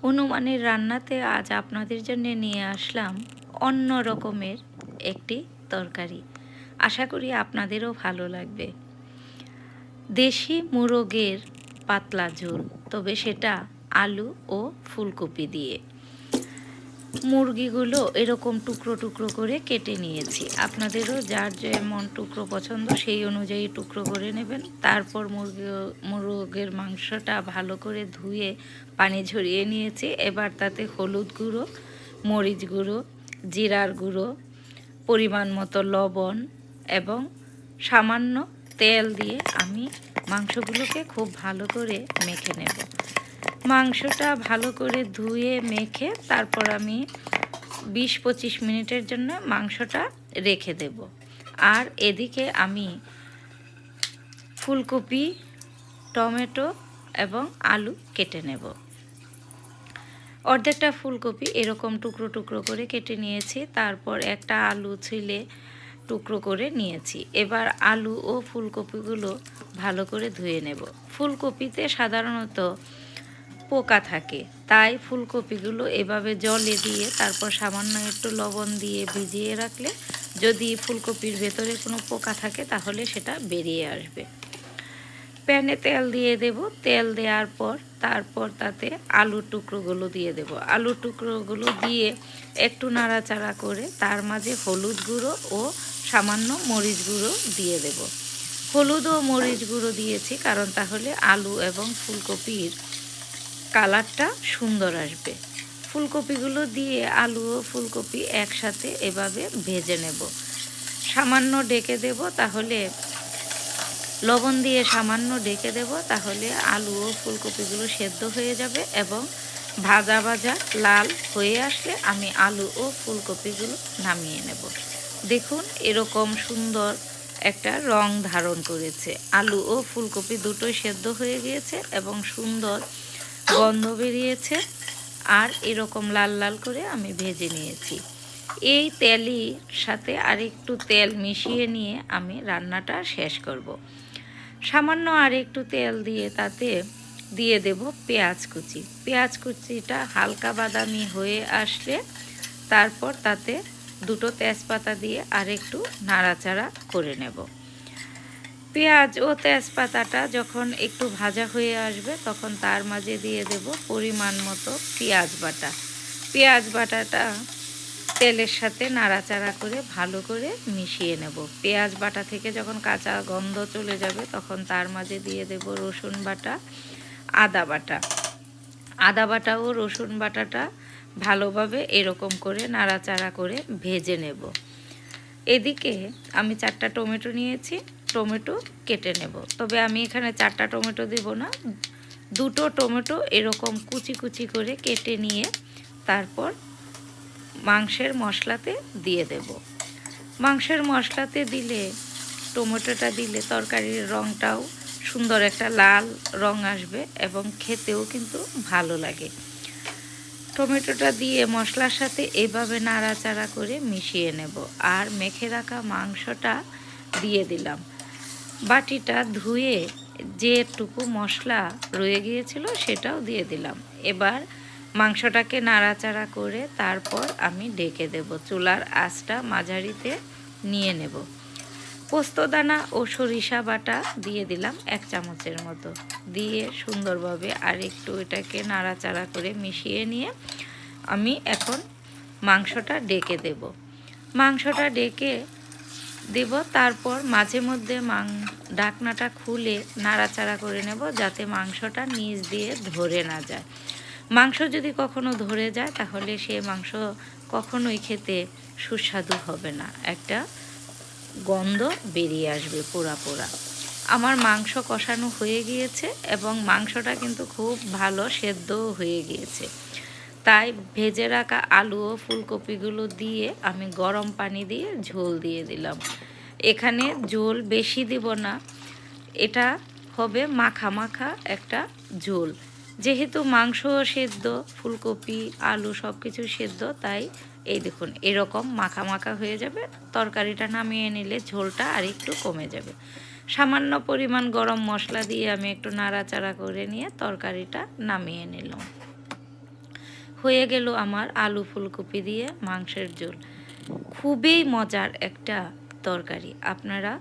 অনুমানের রান্নাতে আজ আপনাদের জন্য নিয়ে আসলাম অন্য রকমের একটি তরকারি। আশা করি আপনাদেরও ভালো লাগবে। দেশি মোরগের পাতলা ঝোল, তবে সেটা আলু ও ফুলকপি দিয়ে। মুরগিগুলো এরকম টুকরো টুকরো করে কেটে নিয়েছি। আপনাদেরও যার যেমন টুকরো পছন্দ সেই অনুযায়ী টুকরো করে নেবেন। তারপর মুরগের মাংসটা ভালো করে ধুয়ে পানি ঝরিয়ে নিয়েছি। এবার তাতে হলুদ গুঁড়ো, মরিচ গুঁড়ো, জিরার গুঁড়ো, পরিমাণ মতো লবণ এবং সামান্য তেল দিয়ে আমি মাংসগুলোকে খুব ভালো করে মেখে নেব। মাংসটা ভালো করে ধুয়ে মেখে তারপর আমি 20-25 মিনিটের জন্য মাংসটা রেখে দেব। আর এদিকে আমি ফুলকপি, টমেটো এবং আলু কেটে নেব। অর্ধেকটা ফুলকপি এরকম টুকরো টুকরো করে কেটে নিয়েছি। তারপর একটা আলু ছিলে টুকরো করে নিয়েছি। এবার আলু ও ফুলকপিগুলো ভালো করে ধুয়ে নেব। ফুলকপিতে সাধারণত পোকা থাকে, তাই ফুলকপিগুলো এভাবে জলে দিয়ে তারপর সামান্য একটু লবণ দিয়ে ভিজিয়ে রাখলে যদি ফুলকপির ভেতরে কোনো পোকা থাকে তাহলে সেটা বেরিয়ে আসবে। প্যানে তেল দিয়ে দেব। তেল দেওয়ার পর তারপর তাতে আলুর টুকরোগুলো দিয়ে দেব। আলুর টুকরোগুলো দিয়ে একটু নাড়াচাড়া করে তার মাঝে হলুদ গুঁড়ো ও সামান্য মরিচ গুঁড়ো দিয়ে দেব। হলুদ ও মরিচ গুঁড়ো দিয়েছি কারণ তাহলে আলু এবং ফুলকপির কালারটা সুন্দর আসবে। ফুলকপিগুলো দিয়ে আলু ও ফুলকপি একসাথে এভাবে ভেজে নেব। সামান্য ডেকে দেব, তাহলে লবণ দিয়ে সামান্য ডেকে দেব, তাহলে আলু ও ফুলকপিগুলো সেদ্ধ হয়ে যাবে এবং ভাজা ভাজা লাল হয়ে আসলে আমি আলু ও ফুলকপিগুলো নামিয়ে নেব। দেখুন এরকম সুন্দর একটা রং ধারণ করেছে। আলু ও ফুলকপি দুটোই সেদ্ধ হয়ে গিয়েছে এবং সুন্দর গন্ধ বেরিয়েছে। আর এরকম লাল লাল করে আমি ভেজে নিয়েছি। এই তেলই সাথে আরেকটু তেল মিশিয়ে নিয়ে আমি রান্নাটা শেষ করব। সামান্য আর একটু তেল দিয়ে তাতে দিয়ে দেব পেঁয়াজ কুচি। পেঁয়াজ কুচিটা হালকা বাদামি হয়ে আসলে তারপর তাতে দুটো তেজপাতা দিয়ে আর একটু নাড়াচাড়া করে নেব। পেঁয়াজ ও তেজপাতাটা যখন একটু ভাজা হয়ে আসবে তখন তার মাঝে দিয়ে দেব পরিমাণ মতো পেঁয়াজ বাটা। পেঁয়াজ বাটাটা তেলের সাথে নাড়াচাড়া করে ভালো করে মিশিয়ে নেব। পেঁয়াজ বাটা থেকে যখন কাঁচা গন্ধ চলে যাবে তখন তার মাঝে দিয়ে দেব রসুন বাটা, আদা বাটা। আদা বাটা ও রসুন বাটাটা ভালোভাবে এরকম করে নাড়াচাড়া করে ভেজে নেব। এদিকে আমি 4টা টমেটো নিয়েছি, টমেটো কেটে নেব। তবে আমি এখানে 4টা টমেটো দেব না, 2টো টমেটো এরকম কুচি কুচি করে কেটে নিয়ে তারপর মাংসের মশলাতে দিয়ে দেব। মাংসের মশলাতে দিলে, টমেটোটা দিলে তরকারির রঙটাও সুন্দর একটা লাল রং আসবে এবং খেতেও কিন্তু ভালো লাগে। টমেটোটা দিয়ে মশলার সাথে এভাবে নাড়াচাড়া করে মিশিয়ে নেব। আর মেখে রাখা মাংসটা দিয়ে দিলাম। বাটিটা ধুয়ে যেটুকু মশলা রয়ে গিয়েছিল সেটাও দিয়ে দিলাম। এবার মাংসটাকে নাড়াচাড়া করে তারপর আমি ঢেকে দেব। চুলার আঁচটা মাঝারিতে নিয়ে নেব। পোস্তদানা ও সরিষা বাটা দিয়ে দিলাম 1 চামচের মতো, দিয়ে সুন্দরভাবে আর একটু এটাকে নাড়াচাড়া করে মিশিয়ে নিয়ে আমি এখন মাংসটা ঢেকে দেব। মাংসটা ঢেকে দেব, তারপর মাঝে মধ্যে ঢাকনাটা খুলে নাড়াচাড়া করে নেব যাতে মাংসটা নিচ দিয়ে ধরে না যায়। মাংস যদি কখনো ধরে যায় তাহলে সে মাংস কখনোই খেতে সুস্বাদু হবে না, একটা গন্ধ বেরিয়ে আসবে পোড়া পোড়া। আমার মাংস কষানো হয়ে গিয়েছে এবং মাংসটা কিন্তু খুব ভালো সেদ্ধও হয়ে গিয়েছে। তাই ভেজে রাখা আলু ও ফুলকপিগুলো দিয়ে আমি গরম পানি দিয়ে ঝোল দিয়ে দিলাম। এখানে ঝোল বেশি দিব না, এটা হবে মাখা মাখা একটা ঝোল। যেহেতু মাংসও সেদ্ধ, ফুলকপি আলু সব কিছু সেদ্ধ, তাই এই দেখুন এরকম মাখা মাখা হয়ে যাবে। তরকারিটা নামিয়ে নিলে ঝোলটা আর একটু কমে যাবে। সামান্য পরিমাণ গরম মশলা দিয়ে আমি একটু নাড়াচাড়া করে নিয়ে তরকারিটা নামিয়ে নিলাম। হয়ে গেল আমার আলু ফুলকপি দিয়ে মাংসের ঝোল। খুবই মজার একটা তরকারি, আপনারা